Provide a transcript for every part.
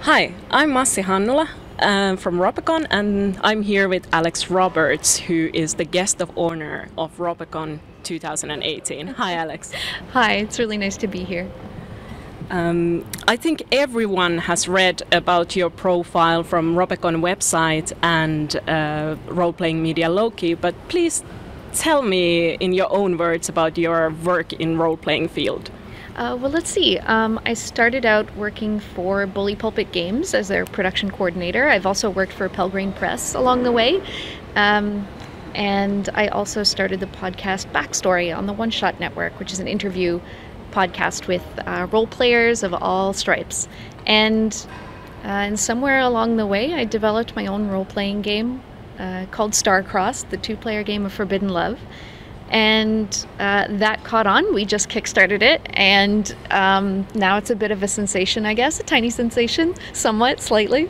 Hi, I'm Massi Hannula from Ropecon, and I'm here with Alex Roberts, who is the guest of honor of Ropecon 2018. Hi, Alex. Hi, it's really nice to be here. I think everyone has read about your profile from Ropecon website and Roleplaying Media Loki, but please tell me in your own words about your work in role-playing field. Well, let's see. I started out working for Bully Pulpit Games as their production coordinator. I've also worked for Pelgrane Press along the way. And I also started the podcast Backstory on the One Shot Network, which is an interview podcast with role players of all stripes. And somewhere along the way, I developed my own role-playing game called Starcrossed, the two-player game of Forbidden Love. And that caught on. We just kickstarted it, and now it's a bit of a sensation, I guess, a tiny sensation, somewhat, slightly.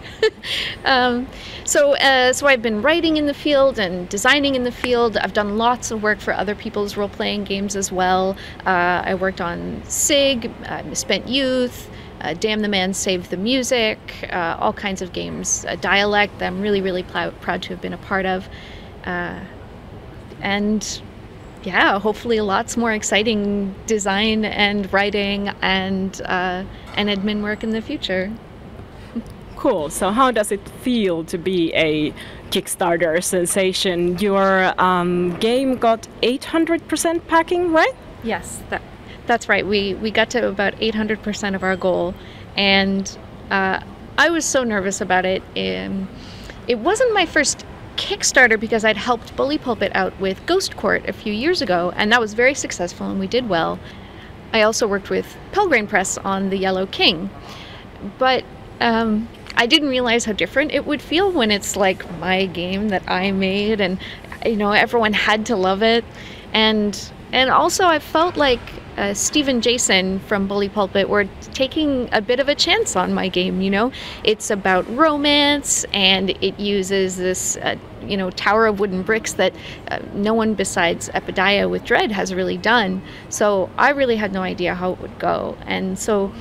So I've been writing in the field and designing in the field. I've done lots of work for other people's role-playing games as well. I worked on SIG, Misspent Youth, Damn the Man, Save the Music, all kinds of games. Dialect that I'm really, really proud to have been a part of. And yeah, hopefully lots more exciting design and writing and admin work in the future. Cool. So how does it feel to be a Kickstarter sensation? Your game got 800% packing, right? Yes, that's right. We got to about 800% of our goal, and I was so nervous about it. It wasn't my first Kickstarter because I'd helped Bully Pulpit out with Ghost Court a few years ago, and that was very successful and we did well. I also worked with Pelgrane Press on The Yellow King, but I didn't realize how different it would feel when it's like my game that I made, and everyone had to love it. And also I felt like Steve and Jason from Bully Pulpit were taking a bit of a chance on my game. It's about romance, and it uses this tower of wooden bricks that no one besides Epidaya with Dread has really done. So I really had no idea how it would go. And so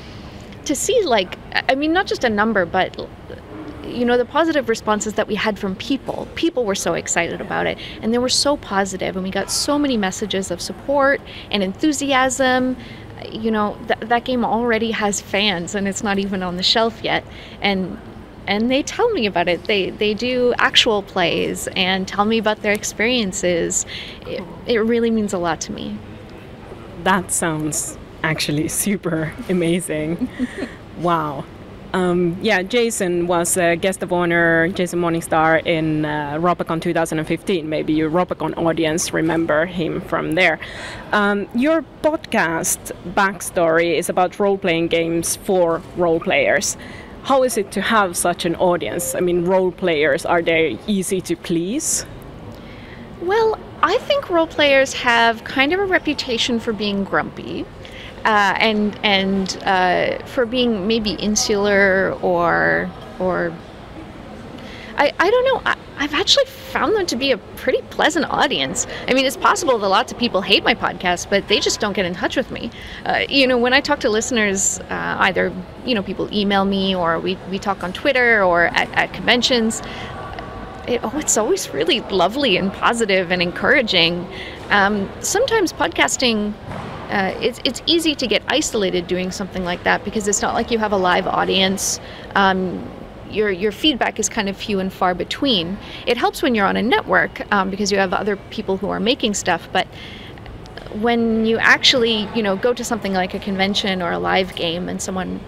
to see, not just a number, but the positive responses that we had from people were so excited about it, and they were so positive, and we got so many messages of support and enthusiasm. That game already has fans, and it's not even on the shelf yet, and they tell me about it. They do actual plays and tell me about their experiences. It really means a lot to me. That sounds actually super amazing. Wow. Jason was a guest of honor, Jason Morningstar, in Ropecon 2015. Maybe your Ropecon audience remember him from there. Your podcast, Backstory, is about role-playing games for role players. How is it to have such an audience? I mean, role players, are they easy to please? Well, I think role players have kind of a reputation for being grumpy. And for being maybe insular or I don't know. I've actually found them to be a pretty pleasant audience. I mean, it's possible that lots of people hate my podcast, but they just don't get in touch with me. When I talk to listeners, either people email me, or we talk on Twitter or at conventions. It's always really lovely and positive and encouraging. Sometimes podcasting. It's easy to get isolated doing something like that because it's not like you have a live audience. Your feedback is kind of few and far between. It helps when you're on a network because you have other people who are making stuff. But when you actually go to something like a convention or a live game and someone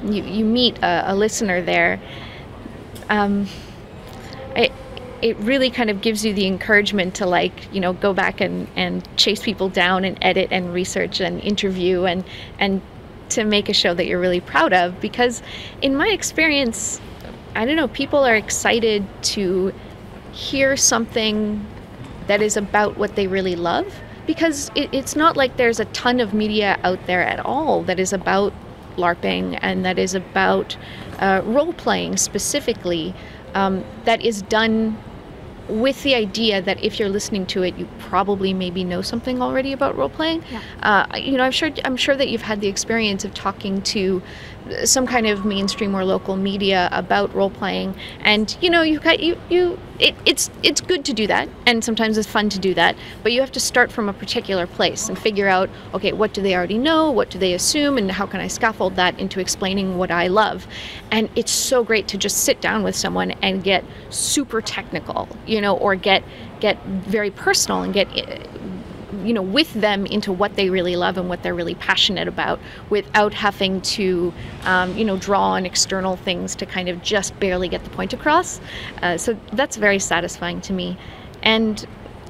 you meet a listener there, it really kind of gives you the encouragement to go back and chase people down and edit and research and interview and to make a show that you're really proud of. Because in my experience, I don't know, people are excited to hear something that is about what they really love, because it's not like there's a ton of media out there at all that is about LARPing and that is about role-playing specifically, that is done with the idea that if you're listening to it, you probably maybe know something already about role playing. Yeah. I'm sure that you've had the experience of talking to some kind of mainstream or local media about role playing, and it's good to do that, and sometimes it's fun to do that, but you have to start from a particular place and figure out, okay, what do they already know, what do they assume, and how can I scaffold that into explaining what I love. And it's so great to just sit down with someone and get super technical, or get very personal and get with them into what they really love and what they're really passionate about, without having to, draw on external things to kind of just barely get the point across. So that's very satisfying to me. And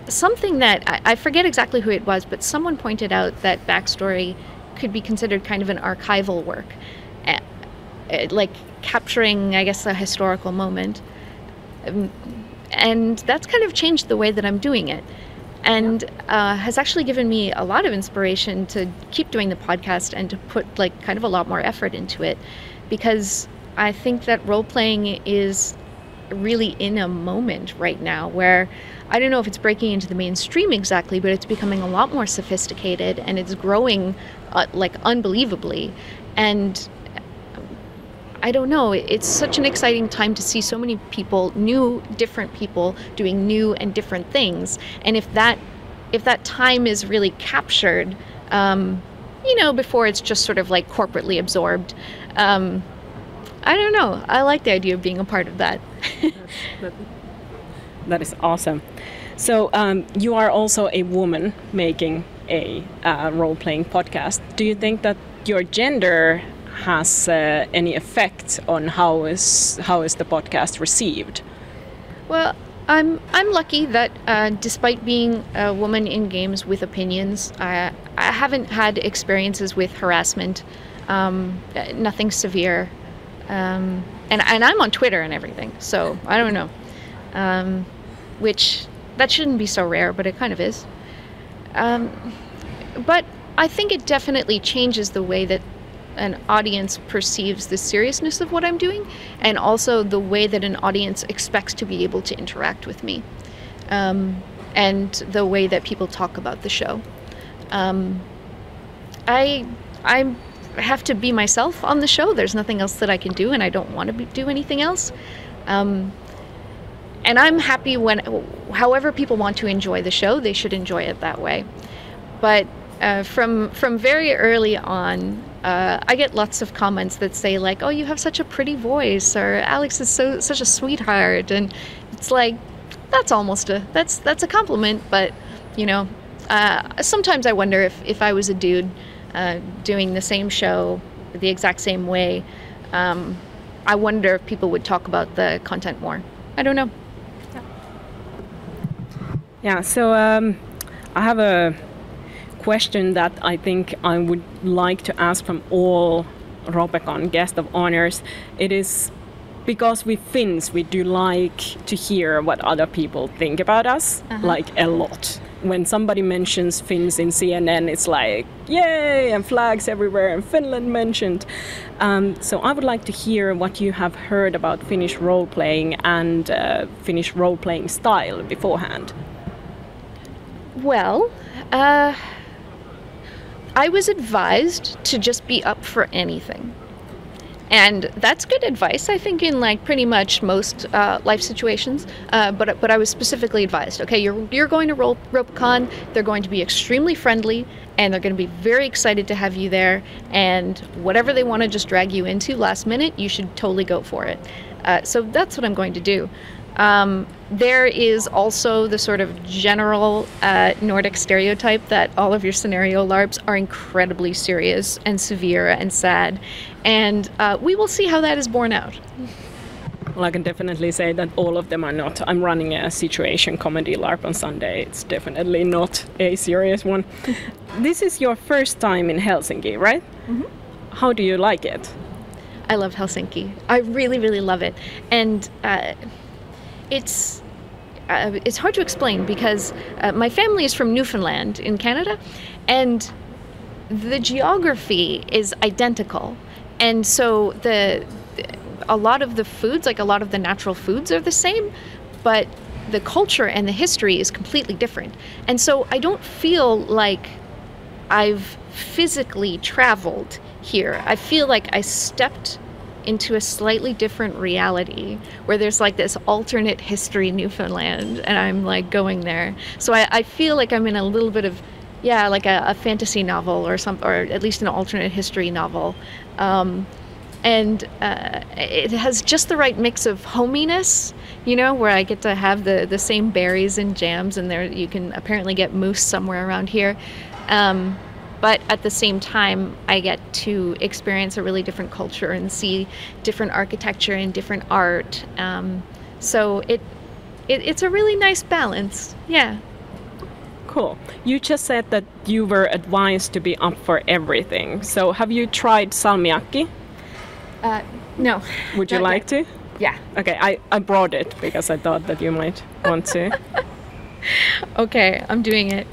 something that I forget exactly who it was, but someone pointed out that backstory could be considered kind of an archival work, like capturing, I guess, a historical moment. And that's kind of changed the way that I'm doing it. And has actually given me a lot of inspiration to keep doing the podcast and to put kind of a lot more effort into it, because I think that role-playing is really in a moment right now where, I don't know if it's breaking into the mainstream exactly, but it's becoming a lot more sophisticated, and it's growing unbelievably. And I don't know, it's such an exciting time to see so many people, different people doing new and different things. And if that time is really captured, before it's just sort of corporately absorbed, I don't know. I like the idea of being a part of that. That is awesome. So you are also a woman making a role-playing podcast. Do you think that your gender has any effect on how is the podcast received? Well, I'm lucky that despite being a woman in games with opinions, I haven't had experiences with harassment, nothing severe, and I'm on Twitter and everything, so I don't know, which that shouldn't be so rare, but it kind of is. But I think it definitely changes the way that an audience perceives the seriousness of what I'm doing, and also the way that an audience expects to be able to interact with me, and the way that people talk about the show. I have to be myself on the show. There's nothing else that I can do, and I don't want to do anything else. And I'm happy however people want to enjoy the show, they should enjoy it that way. But from very early on, I get lots of comments that say "Oh, you have such a pretty voice," or "Alex is such a sweetheart," and it's that's a compliment. But sometimes I wonder if I was a dude doing the same show the exact same way, I wonder if people would talk about the content more. I don't know. Yeah. So I have a question that I think I would like to ask from all Ropecon guest of honors. It is because we Finns, we do like to hear what other people think about us, a lot. When somebody mentions Finns in CNN, it's yay, and flags everywhere, and Finland mentioned. So I would like to hear what you have heard about Finnish role-playing and Finnish role-playing style beforehand. Well, I was advised to just be up for anything. And that's good advice, I think, in pretty much most life situations. But I was specifically advised, okay, you're going to Ropecon, they're going to be extremely friendly, and they're going to be very excited to have you there. And whatever they want to just drag you into last minute, you should totally go for it. So that's what I'm going to do. There is also the sort of general Nordic stereotype that all of your scenario LARPs are incredibly serious and severe and sad, and we will see how that is borne out. Well, I can definitely say that all of them are not. I'm running a situation comedy LARP on Sunday. It's definitely not a serious one. This is your first time in Helsinki, right? Mm-hmm. How do you like it? I love Helsinki. I really, really love it. And it's hard to explain because my family is from Newfoundland in Canada, and the geography is identical. And so a lot of the foods, a lot of the natural foods are the same, but the culture and the history is completely different. And so I don't feel like I've physically traveled here. I feel like I stepped into a slightly different reality where there's like this alternate history Newfoundland, and I'm like going there. So I feel like I'm in a little bit of, yeah, like a fantasy novel or at least an alternate history novel. And it has just the right mix of hominess, you know, where I get to have the same berries and jams, and there you can apparently get moose somewhere around here. But at the same time, I get to experience a really different culture and see different architecture and different art. So it's a really nice balance. Yeah. Cool. You just said that you were advised to be up for everything. So have you tried salmiakki? No. Would you like to? Yeah. Okay, I brought it because I thought that you might want to. Okay, I'm doing it.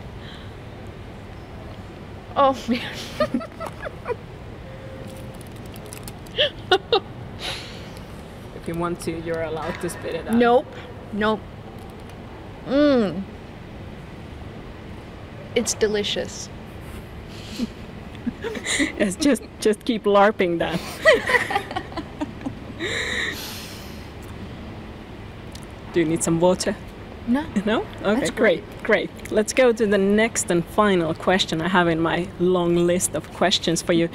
Oh, man. If you want to, you're allowed to spit it out. Nope. It's delicious. Yes, just keep LARPing that. Do you need some water? No. No? Okay, That's great. Let's go to the next and final question I have in my long list of questions for you.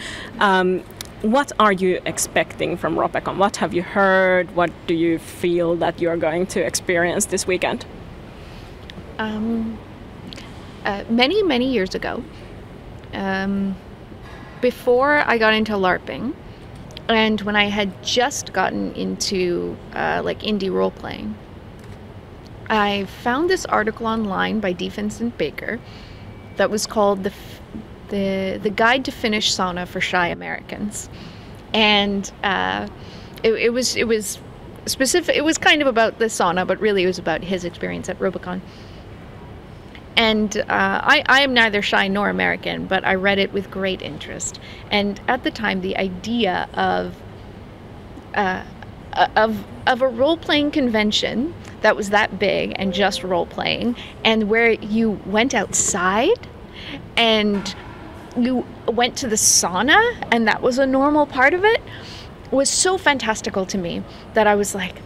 What are you expecting from Ropecon? What have you heard? What do you feel that you're going to experience this weekend? Many years ago, before I got into LARPing, and when I had just gotten into like indie role-playing, I found this article online by Vincent Baker that was called the Guide to Finnish Sauna for Shy Americans, and it was specific. It was kind of about the sauna, but really it was about his experience at Ropecon. And I am neither shy nor American, but I read it with great interest. And at the time, the idea of a role-playing convention that was that big and just role-playing, and where you went outside and you went to the sauna and that was a normal part of it, was so fantastical to me that I was like,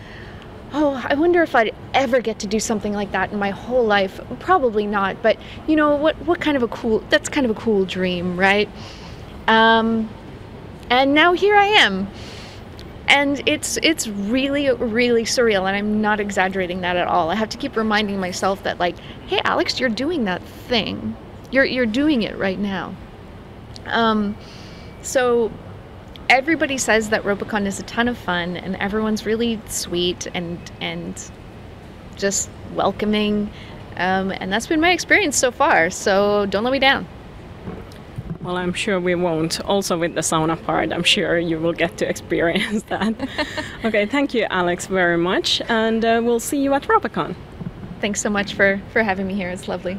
oh, I wonder if I'd ever get to do something like that in my whole life. Probably not, but you know, what kind of a cool, that's kind of a cool dream, right? And now here I am. And it's really, really surreal, and I'm not exaggerating that at all. I have to keep reminding myself that, like, hey, Alex, you're doing that thing. You're doing it right now. So everybody says that Ropecon is a ton of fun, and everyone's really sweet and just welcoming. And that's been my experience so far, so don't let me down. Well, I'm sure we won't. Also with the sauna part, I'm sure you will get to experience that. Okay, thank you, Alex, very much, and we'll see you at Ropecon. Thanks so much for having me here. It's lovely.